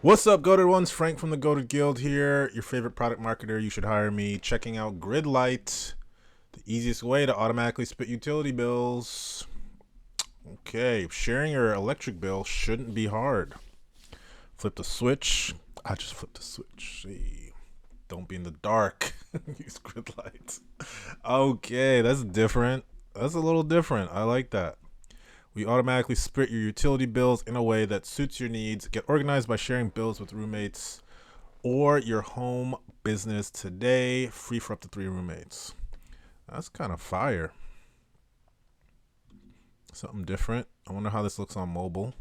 What's up, Goated Ones? Frank from the Goated Guild here, your favorite product marketer. You should hire me. Checking out Gridlite, the easiest way to automatically split utility bills. Okay, sharing your electric bill shouldn't be hard. Flip the switch. I just flipped the switch. See, don't be in the dark. Use Gridlite. Okay, that's different. That's a little different. I like that. We automatically split your utility bills in a way that suits your needs. Get organized by sharing bills with roommates or your home business today. Free for up to 3 roommates. That's kind of fire. Something different. I wonder how this looks on mobile.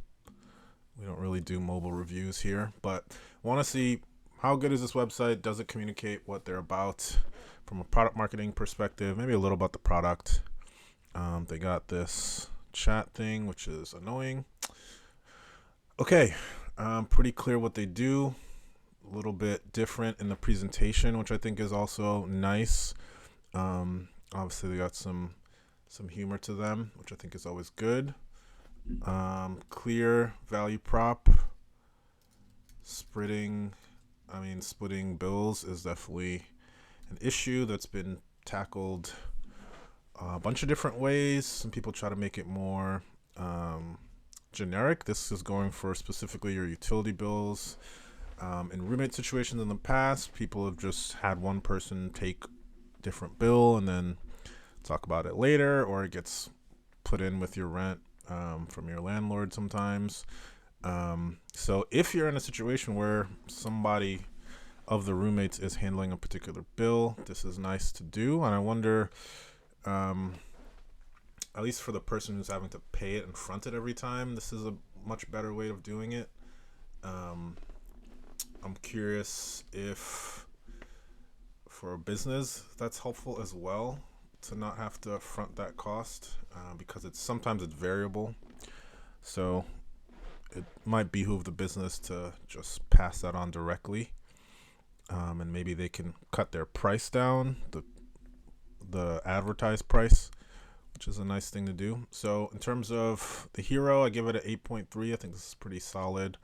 We don't really do mobile reviews here, but want to see how good is this website? Does it communicate what they're about from a product marketing perspective? Maybe a little about the product. They got this chat thing, which is annoying. Okay, pretty clear what they do. A little bit different in the presentation, which I think is also nice. Obviously, they got some humor to them, which I think is always good. Clear value prop. Splitting bills is definitely an issue that's been tackled a bunch of different ways. Some people try to make it more generic. This is going for specifically your utility bills. In roommate situations in the past, people have just had one person take different bill and then talk about it later, or it gets put in with your rent from your landlord sometimes. So if you're in a situation where somebody of the roommates is handling a particular bill, this is nice to do. And I wonder, at least for the person who's having to pay it and front it every time, this is a much better way of doing it. I'm curious if for a business that's helpful as well to not have to front that cost, because sometimes it's variable. So it might behoove the business to just pass that on directly, and maybe they can cut their price down, the advertised price, which is a nice thing to do. So in terms of the hero, I give it an 8.3. I think this is pretty solid.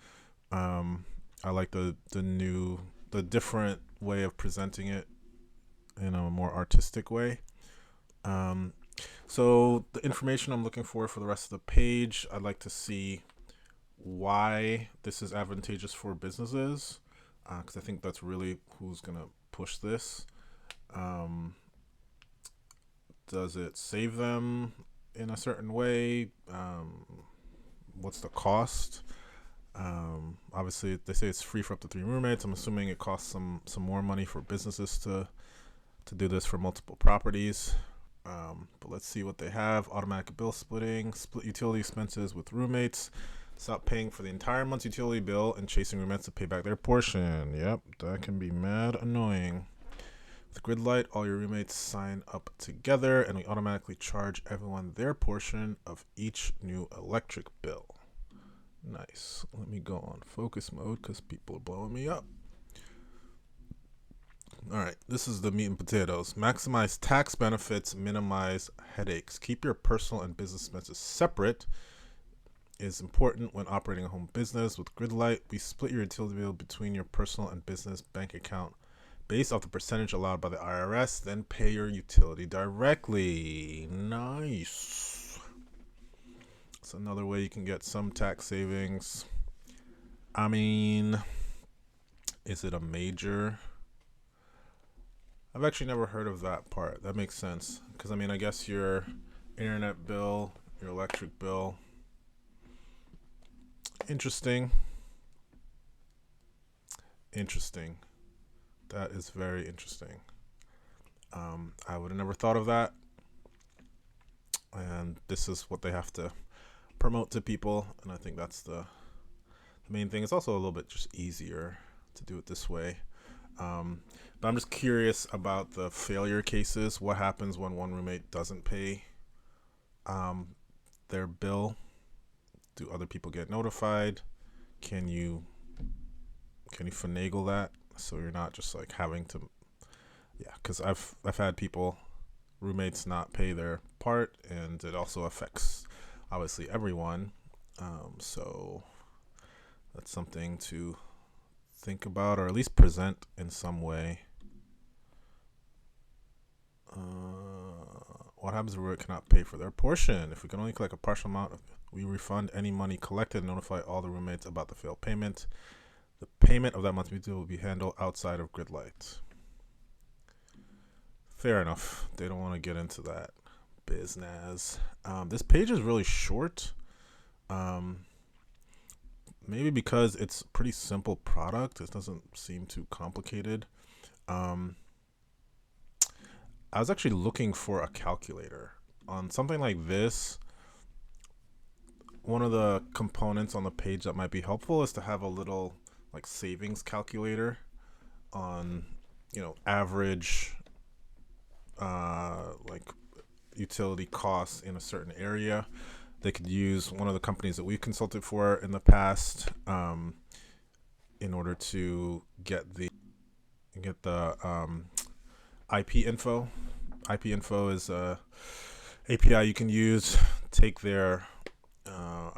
I like the different way of presenting it in a more artistic way. So the information I'm looking for the rest of the page, I'd like to see why this is advantageous for businesses, because I think that's really who's going to push this. Does it save them in a certain way? What's the cost? Obviously, they say it's free for up to 3 roommates. I'm assuming it costs some more money for businesses to do this for multiple properties. But let's see what they have. Automatic bill splitting, split utility expenses with roommates, stop paying for the entire month's utility bill and chasing roommates to pay back their portion. Yep, that can be mad annoying. With Gridlite, all your roommates sign up together and we automatically charge everyone their portion of each new electric bill. Nice. Let me go on focus mode because people are blowing me up. All right, this is the meat and potatoes. Maximize tax benefits, minimize headaches. Keep your personal and business expenses separate is important when operating a home business. With Gridlite, we split your utility bill between your personal and business bank account based off the percentage allowed by the IRS, then pay your utility directly. Nice. It's another way you can get some tax savings. I mean, is it a major? I've actually never heard of that part. That makes sense. Because, I guess your internet bill, your electric bill. Interesting. That is very interesting. I would have never thought of that. And this is what they have to promote to people. And I think that's the main thing. It's also a little bit just easier to do it this way. But I'm just curious about the failure cases. What happens when one roommate doesn't pay their bill? Do other people get notified? Can you finagle that so you're not just like having to? Yeah, because I've had roommates not pay their part, and it also affects obviously everyone. So that's something to think about, or at least present in some way. What happens if we cannot pay for their portion? If we can only collect a partial amount, we refund any money collected and notify all the roommates about the failed payment. The payment of that monthly due will be handled outside of Gridlite. Fair enough. They don't want to get into that business. This page is really short. Maybe because it's a pretty simple product. It doesn't seem too complicated. I was actually looking for a calculator. On something like this, one of the components on the page that might be helpful is to have a little like savings calculator on, average like utility costs in a certain area. They could use one of the companies that we've consulted for in the past in order to get the IP info. IP info is a API you can use. Take their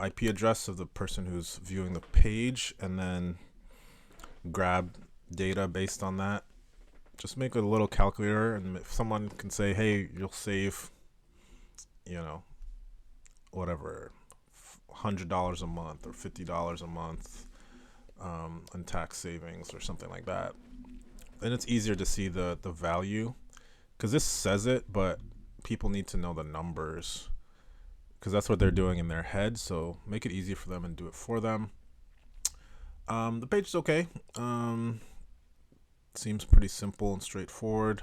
IP address of the person who's viewing the page and then grab data based on that. Just make a little calculator, and if someone can say, hey, you'll save, whatever, $100 a month or $50 a month on tax savings or something like that, then it's easier to see the value, because this says it, but people need to know the numbers, because that's what they're doing in their head. So make it easy for them and do it for them. The page is okay. Seems pretty simple and straightforward.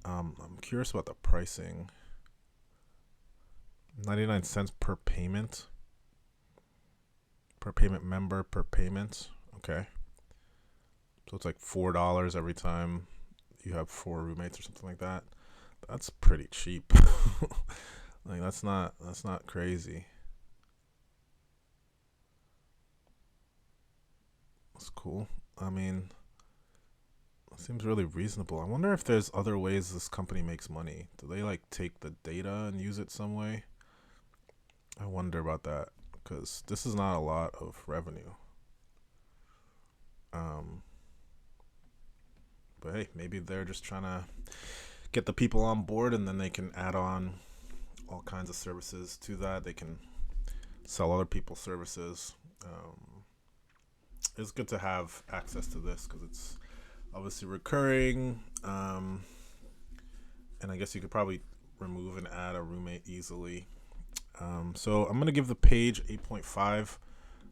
I'm curious about the pricing. 99 cents per payment. Per payment member per payment. Okay. So it's like $4 every time you have 4 roommates or something like that. That's pretty cheap. Like that's not crazy. That's cool. I mean, it seems really reasonable. I wonder if there's other ways this company makes money. Do they like take the data and use it some way? I wonder about that, because this is not a lot of revenue. But hey, maybe they're just trying to get the people on board, and then they can add on all kinds of services to that. They can sell other people's services. It's good to have access to this because it's obviously recurring. And I guess you could probably remove and add a roommate easily. So I'm going to give the page 8.5.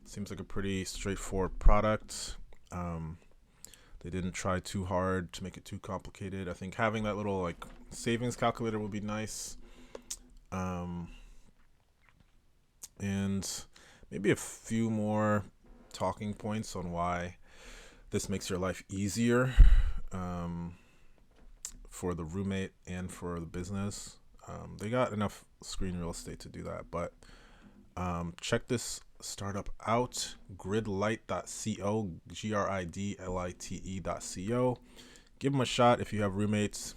Seems like a pretty straightforward product. They didn't try too hard to make it too complicated. I think having that little like savings calculator would be nice. And maybe a few more talking points on why this makes your life easier for the roommate and for the business. They got enough screen real estate to do that, but check this startup out, gridlite.co, gridlite.co. Give them a shot if you have roommates.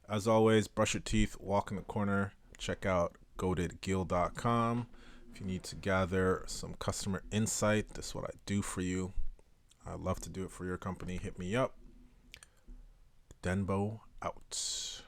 As always, brush your teeth, walk in the corner, check out goatedgill.com. If you need to gather some customer insight, this is what I do for you. I'd love to do it for your company. Hit me up. Denbo out.